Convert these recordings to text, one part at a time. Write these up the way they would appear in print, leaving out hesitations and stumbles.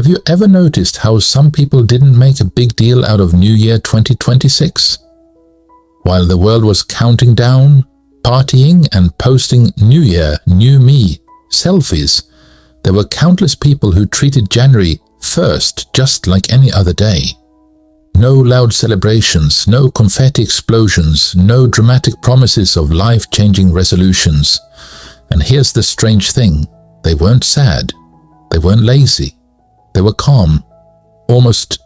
Have you ever noticed how some people didn't make a big deal out of New Year 2026? While the world was counting down, partying and posting New Year, New Me selfies, there were countless people who treated January 1st just like any other day. No loud celebrations, no confetti explosions, no dramatic promises of life-changing resolutions. And here's the strange thing, they weren't sad, they weren't lazy, they were calm, almost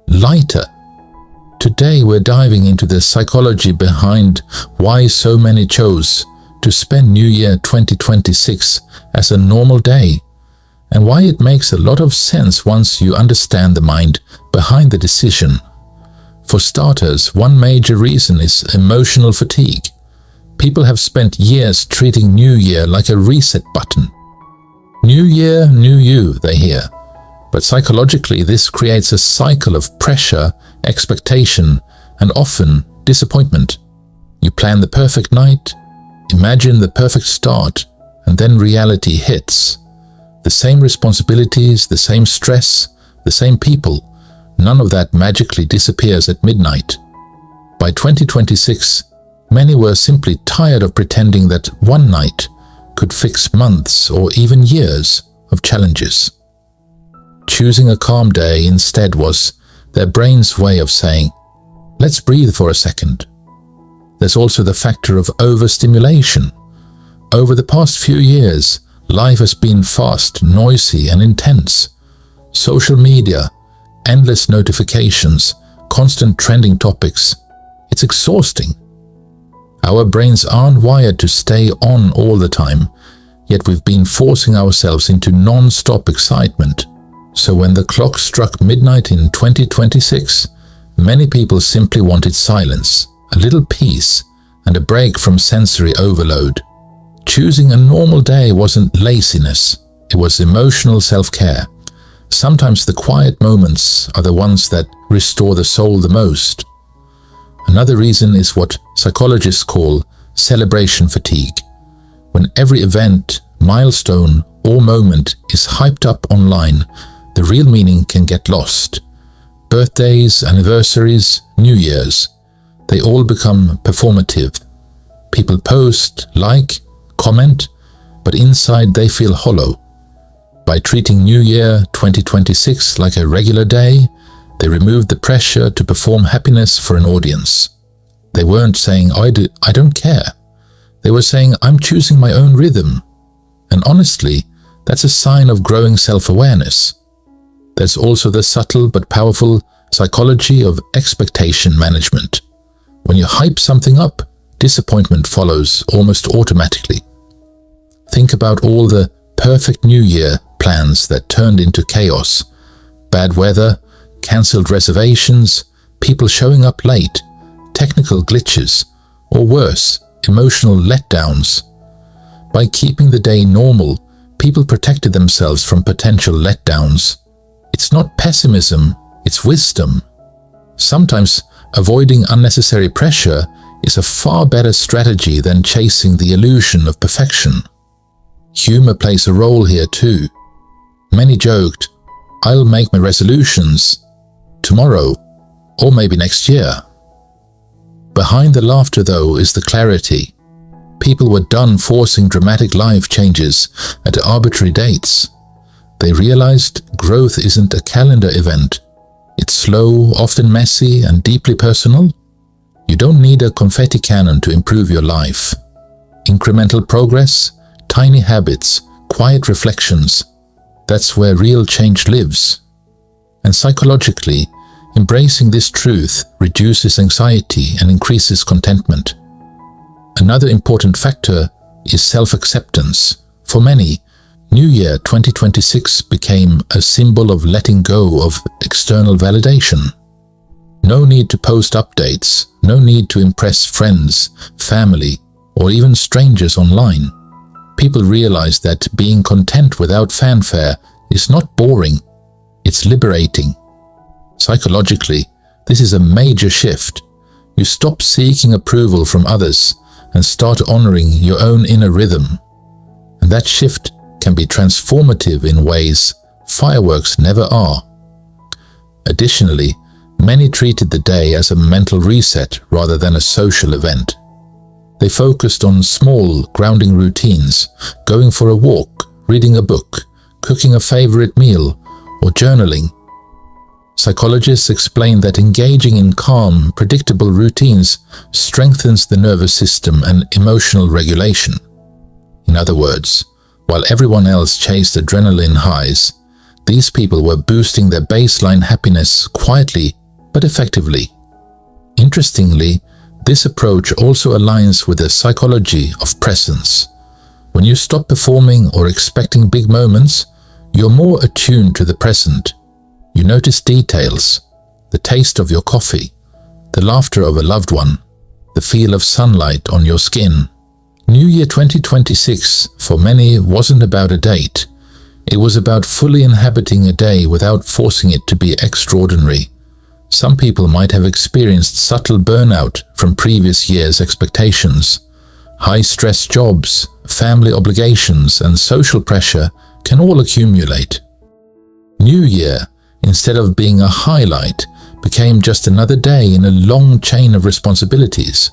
lighter. Today we're diving into the psychology behind why so many chose to spend New Year 2026 as a normal day, and why it makes a lot of sense once you understand the mind behind the decision. For starters, one major reason is emotional fatigue. People have spent years treating New Year like a reset button. New year, new you, they hear. But psychologically, this creates a cycle of pressure, expectation, and often disappointment. You plan the perfect night, imagine the perfect start, and then reality hits. The same responsibilities, the same stress, the same people. None of that magically disappears at midnight. By 2026, many were simply tired of pretending that one night could fix months or even years of challenges. Choosing a calm day instead was their brain's way of saying, let's breathe for a second. There's also the factor of overstimulation. Over the past few years, life has been fast, noisy, and intense. Social media, endless notifications, constant trending topics. It's exhausting. Our brains aren't wired to stay on all the time, yet we've been forcing ourselves into non-stop excitement. So when the clock struck midnight in 2026, many people simply wanted silence, a little peace, and a break from sensory overload. Choosing a normal day wasn't laziness, it was emotional self-care. Sometimes the quiet moments are the ones that restore the soul the most. Another reason is what psychologists call celebration fatigue. When every event, milestone, or moment is hyped up online, the real meaning can get lost. Birthdays, anniversaries, New Year's, they all become performative. People post, like, comment, but inside they feel hollow. By treating New Year 2026 like a regular day, they removed the pressure to perform happiness for an audience. They weren't saying, I don't care. They were saying, I'm choosing my own rhythm. And honestly, that's a sign of growing self-awareness. There's also the subtle but powerful psychology of expectation management. When you hype something up, disappointment follows almost automatically. Think about all the perfect New Year plans that turned into chaos. Bad weather, cancelled reservations, people showing up late, technical glitches, or worse, emotional letdowns. By keeping the day normal, people protected themselves from potential letdowns. It's not pessimism, it's wisdom. Sometimes avoiding unnecessary pressure is a far better strategy than chasing the illusion of perfection. Humor plays a role here too. Many joked, I'll make my resolutions tomorrow or maybe next year. Behind the laughter though is the clarity. People were done forcing dramatic life changes at arbitrary dates. They realized growth isn't a calendar event. It's slow, often messy, and deeply personal. You don't need a confetti cannon to improve your life. Incremental progress, tiny habits, quiet reflections, that's where real change lives. And psychologically, embracing this truth reduces anxiety and increases contentment. Another important factor is self-acceptance. For many, New Year 2026 became a symbol of letting go of external validation. No need to post updates, no need to impress friends, family, or even strangers online. People realize that being content without fanfare is not boring, it's liberating. Psychologically, this is a major shift. You stop seeking approval from others and start honoring your own inner rhythm. And that shift can be transformative in ways Fireworks never are. Additionally, many treated the day as a mental reset rather than a social event. They focused on small, grounding routines, going for a walk, reading a book, cooking a favorite meal, or journaling. Psychologists explain that engaging in calm, predictable routines strengthens the nervous system and emotional regulation. In other words, while everyone else chased adrenaline highs, these people were boosting their baseline happiness quietly but effectively. Interestingly, this approach also aligns with the psychology of presence. When you stop performing or expecting big moments, you're more attuned to the present. You notice details, the taste of your coffee, the laughter of a loved one, the feel of sunlight on your skin. New Year 2026 for many wasn't about a date. It was about fully inhabiting a day without forcing it to be extraordinary. Some people might have experienced subtle burnout from previous year's expectations. High-stress jobs, family obligations, and social pressure can all accumulate. New Year, instead of being a highlight, became just another day in a long chain of responsibilities.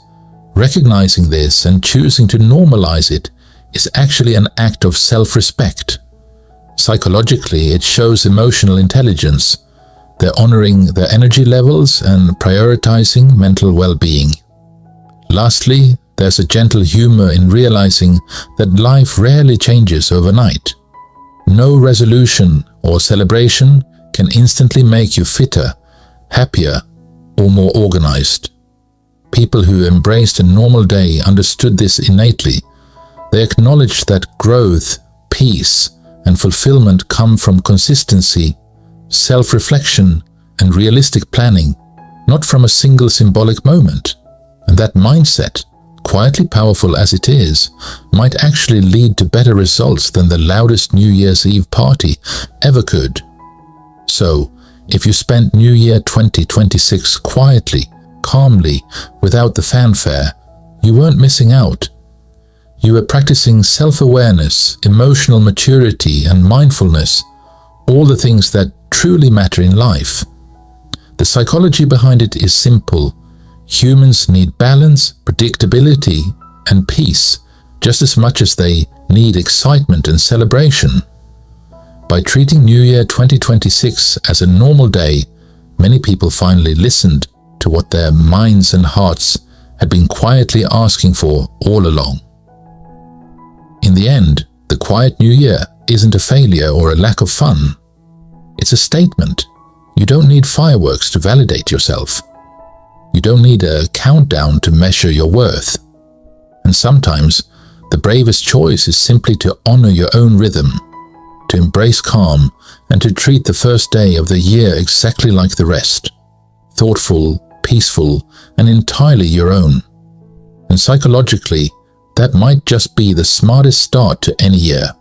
Recognizing this and choosing to normalize it is actually an act of self-respect. Psychologically, it shows emotional intelligence. They're honoring their energy levels and prioritizing mental well-being. Lastly, there's a gentle humor in realizing that life rarely changes overnight. No resolution or celebration can instantly make you fitter, happier, or more organized. People who embraced a normal day understood this innately. They acknowledged that growth, peace, and fulfillment come from consistency, self-reflection, and realistic planning, not from a single symbolic moment. And that mindset, quietly powerful as it is, might actually lead to better results than the loudest New Year's Eve party ever could. So, if you spent New Year 2026 quietly, calmly, without the fanfare, you weren't missing out. You were practicing self-awareness, emotional maturity, and mindfulness, all the things that truly matter in life. The psychology behind it is simple. Humans need balance, predictability, and peace just as much as they need excitement and celebration. By treating New Year 2026 as a normal day, many people finally listened to what their minds and hearts had been quietly asking for all along. In the end, the quiet New Year isn't a failure or a lack of fun. It's a statement. You don't need fireworks to validate yourself. You don't need a countdown to measure your worth. And sometimes, the bravest choice is simply to honor your own rhythm, to embrace calm, and to treat the first day of the year exactly like the rest. Thoughtful, peaceful, and entirely your own. And psychologically, that might just be the smartest start to any year.